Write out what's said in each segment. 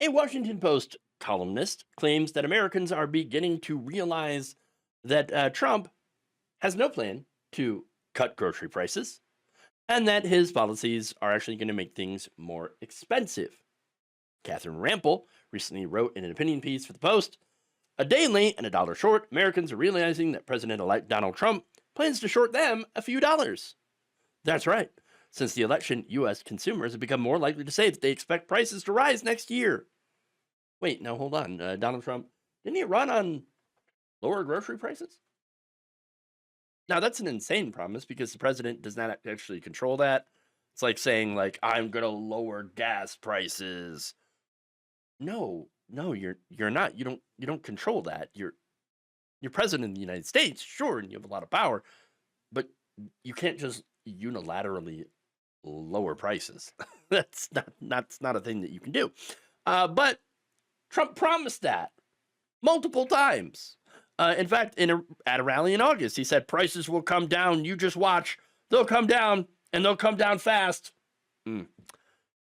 A Washington Post columnist claims that Americans are beginning to realize that Trump has no plan to cut grocery prices and that his policies are actually going to make things more expensive. Catherine Rampel recently wrote in an opinion piece for the Post, "A day late and a dollar short, Americans are realizing that President-elect Donald Trump plans to short them a few dollars." That's right. Since the election, U.S. consumers have become more likely to say that they expect prices to rise next year. Wait, no, hold on. Donald Trump, didn't he run on lower grocery prices? Now, that's an insane promise because the president does not actually control that. It's like saying, like, I'm going to lower gas prices. No, no, you're not. You don't control that. You're president of the United States, sure, and you have a lot of power, but you can't just unilaterally lower prices. That's not a thing that you can do. But Trump promised that multiple times. In fact, at a rally in August, he said prices will come down. You just watch; they'll come down, and they'll come down fast. Mm.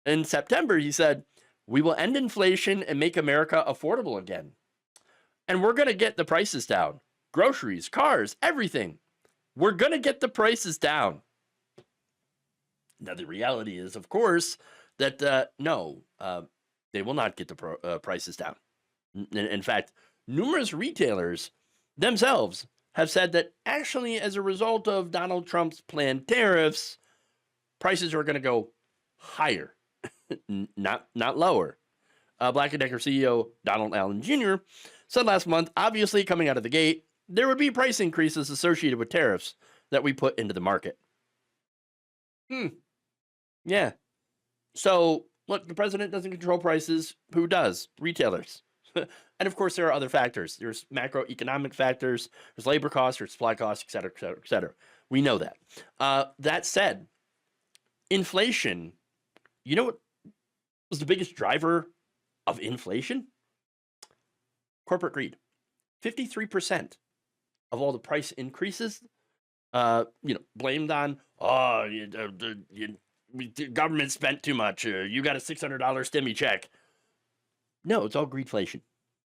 In September, he said, "We will end inflation and make America affordable again, and we're going to get the prices down. Groceries, cars, everything. We're going to get the prices down." Now, the reality is, of course, that no, they will not get the prices down. In fact, numerous retailers themselves have said that actually, as a result of Donald Trump's planned tariffs, prices are going to go higher, not lower. Black & Decker CEO Donald Allen Jr. said last month, obviously coming out of the gate, there would be price increases associated with tariffs that we put into the market. Yeah. So, look, the president doesn't control prices. Who does? Retailers. And of course, there are other factors. There's macroeconomic factors, there's labor costs, there's supply costs, et cetera, et cetera, et cetera. We know that. That said, inflation, you know what was the biggest driver of inflation? Corporate greed. 53% of all the price increases, blamed on, the government spent too much. You got a $600 stimmy check. No, it's all greedflation.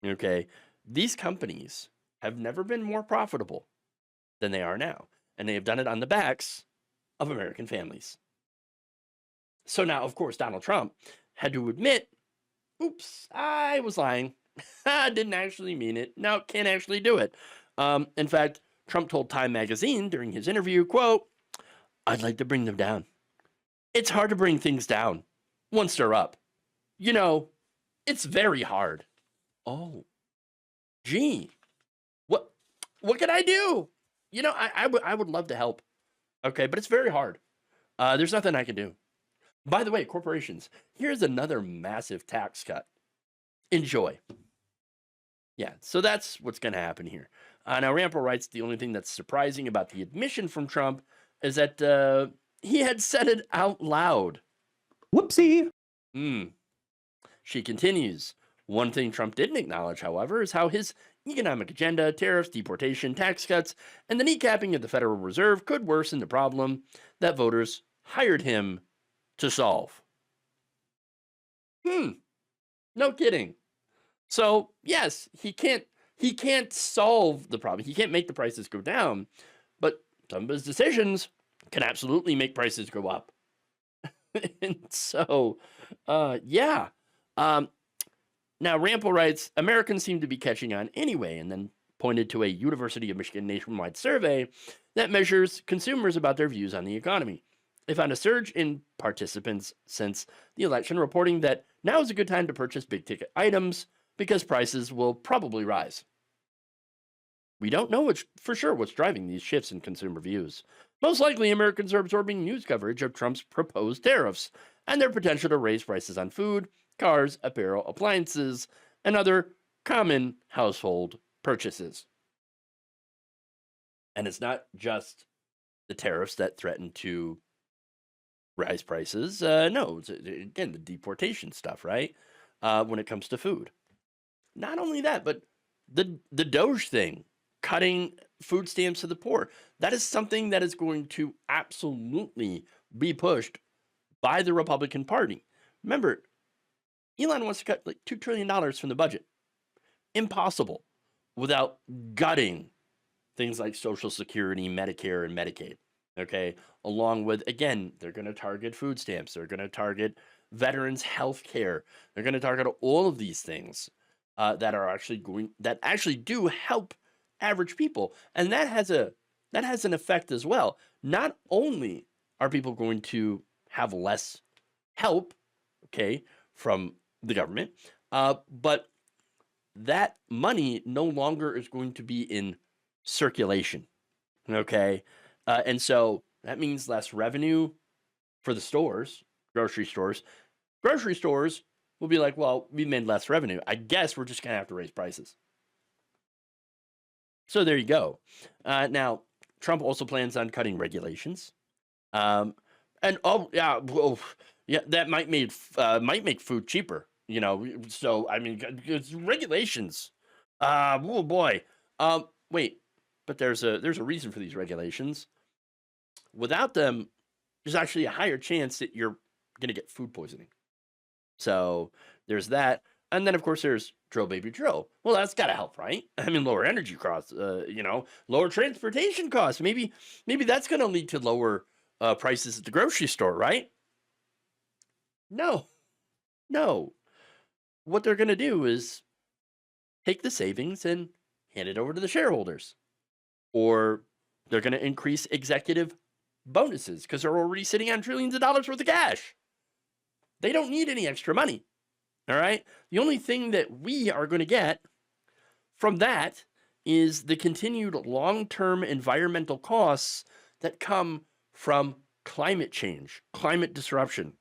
Okay. These companies have never been more profitable than they are now. And they have done it on the backs of American families. So now, of course, Donald Trump had to admit, oops, I was lying. I didn't actually mean it. No, can't actually do it. In fact, Trump told Time magazine during his interview, quote, "I'd like to bring them down. It's hard to bring things down once they're up. It's very hard." Oh, gee, what can I do? I would love to help. Okay, but it's very hard. There's nothing I can do. By the way, corporations, here's another massive tax cut. Enjoy. Yeah, so that's what's going to happen here. Now, Rampel writes the only thing that's surprising about the admission from Trump is that he had said it out loud. Whoopsie. She continues. One thing Trump didn't acknowledge, however, is how his economic agenda, tariffs, deportation, tax cuts, and the kneecapping of the Federal Reserve could worsen the problem that voters hired him to solve. No kidding. So, yes, he can't solve the problem. He can't make the prices go down, but some of his decisions can absolutely make prices go up. And so, yeah. Now, Rampel writes, Americans seem to be catching on anyway, and then pointed to a University of Michigan nationwide survey that measures consumers about their views on the economy. They found a surge in participants since the election, reporting that now is a good time to purchase big-ticket items because prices will probably rise. We don't know for sure what's driving these shifts in consumer views. Most likely, Americans are absorbing news coverage of Trump's proposed tariffs and their potential to raise prices on food, cars, apparel, appliances, and other common household purchases. And it's not just the tariffs that threaten to rise prices. No, it's, again, the deportation stuff, right? When it comes to food. Not only that, but the Doge thing, cutting food stamps to the poor. That is something that is going to absolutely be pushed by the Republican Party. Remember, Elon wants to cut like $2 trillion from the budget. Impossible without gutting things like Social Security, Medicare, and Medicaid. Okay. Along with, again, they're going to target food stamps. They're going to target veterans' health care. They're going to target all of these things that actually do help average people. And that has an effect as well. Not only are people going to have less help, okay, from the government, but that money no longer is going to be in circulation, okay? And so that means less revenue for the stores, grocery stores. Grocery stores will be like, well, we made less revenue. I guess we're just going to have to raise prices. So there you go. Now, Trump also plans on cutting regulations. And that might make food cheaper. So I mean, it's regulations. Oh boy. Wait, but there's a reason for these regulations. Without them, there's actually a higher chance that you're gonna get food poisoning. So there's that, and then of course there's drill baby drill. Well, that's gotta help, right? I mean, lower energy costs. Lower transportation costs. Maybe that's gonna lead to lower prices at the grocery store, right? No. What they're going to do is take the savings and hand it over to the shareholders. Or they're going to increase executive bonuses because they're already sitting on trillions of dollars worth of cash. They don't need any extra money. All right. The only thing that we are going to get from that is the continued long-term environmental costs that come from climate change, climate disruption.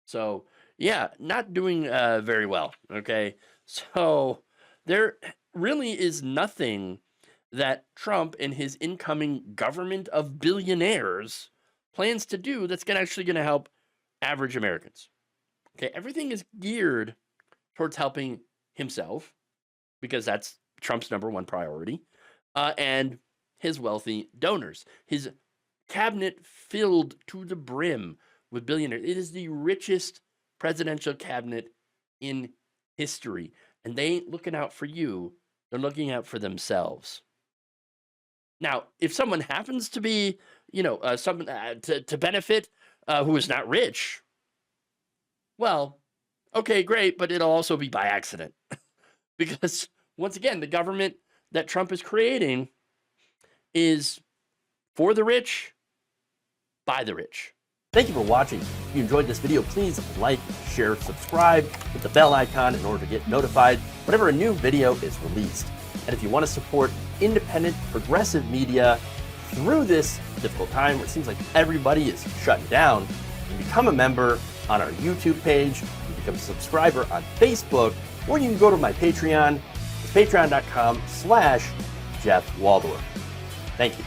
So, yeah, not doing very well, okay? So there really is nothing that Trump and his incoming government of billionaires plans to do that's actually going to help average Americans. Okay, everything is geared towards helping himself because that's Trump's number one priority, and his wealthy donors. His cabinet filled to the brim with billionaires. It is the richest presidential cabinet in history. And they ain't looking out for you. They're looking out for themselves. Now, if someone happens to be, someone to benefit who is not rich, well, okay, great, but it'll also be by accident. Because, once again, the government that Trump is creating is for the rich, by the rich. Thank you for watching. If you enjoyed this video, please like, share, subscribe, hit the bell icon in order to get notified whenever a new video is released. And if you want to support independent, progressive media through this difficult time where it seems like everybody is shutting down, you can become a member on our YouTube page, you can become a subscriber on Facebook, or you can go to my Patreon. It's patreon.com/Jeff Waldorf. Thank you.